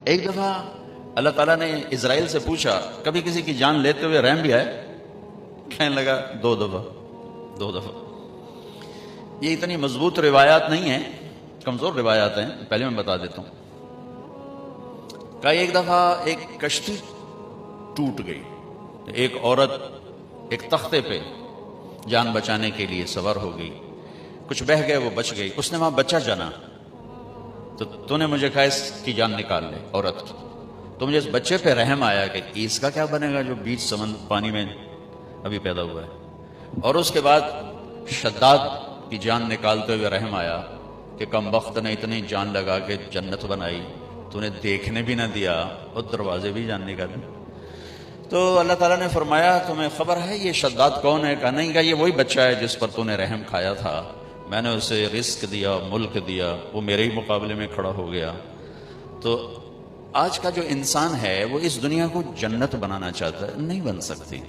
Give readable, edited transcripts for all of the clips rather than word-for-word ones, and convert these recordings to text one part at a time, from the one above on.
ایک دفعہ اللہ تعالیٰ نے اسرائیل سے پوچھا کبھی کسی کی جان لیتے ہوئے رحم بھی آئے؟ کہنے لگا 2 دفعہ. یہ اتنی مضبوط روایات نہیں ہیں، کمزور روایات ہیں، پہلے میں بتا دیتا ہوں. کہا ایک دفعہ ایک کشتی ٹوٹ گئی، ایک عورت ایک تختے پہ جان بچانے کے لیے سوار ہو گئی، کچھ بہہ گئے وہ بچ گئی، اس نے وہاں بچہ جانا، تو نے مجھے کہا اس کی جان نکال لے عورت کی. تو مجھے اس بچے پہ رحم آیا کہ اس کا کیا بنے گا جو بیچ سمندر پانی میں ابھی پیدا ہوا ہے. اور اس کے بعد شداد کی جان نکالتے ہوئے رحم آیا کہ کم وقت نے اتنی جان لگا کہ جنت بنائی، تو نے دیکھنے بھی نہ دیا اور دروازے بھی جان نکالے. تو اللہ تعالیٰ نے فرمایا تمہیں خبر ہے یہ شداد کون ہے؟ کہا نہیں. کہا یہ وہی بچہ ہے جس پر تو نے رحم کھایا تھا، میں نے اسے رزق دیا، ملک دیا، وہ میرے ہی مقابلے میں کھڑا ہو گیا. تو آج کا جو انسان ہے وہ اس دنیا کو جنت بنانا چاہتا ہے، نہیں بن سکتی.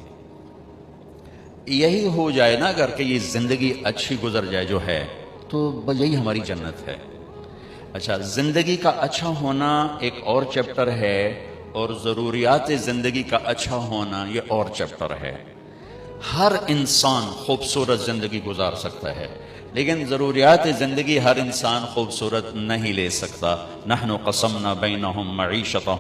یہی ہو جائے نا اگر کہ یہ زندگی اچھی گزر جائے جو ہے تو یہی ہماری جنت ہے. اچھا، زندگی کا اچھا ہونا ایک اور چیپٹر ہے، اور ضروریات زندگی کا اچھا ہونا یہ اور چیپٹر ہے. ہر انسان خوبصورت زندگی گزار سکتا ہے، لیکن ضروریات زندگی ہر انسان خوبصورت نہیں لے سکتا. نحن قسمنا بینہم معیشتہم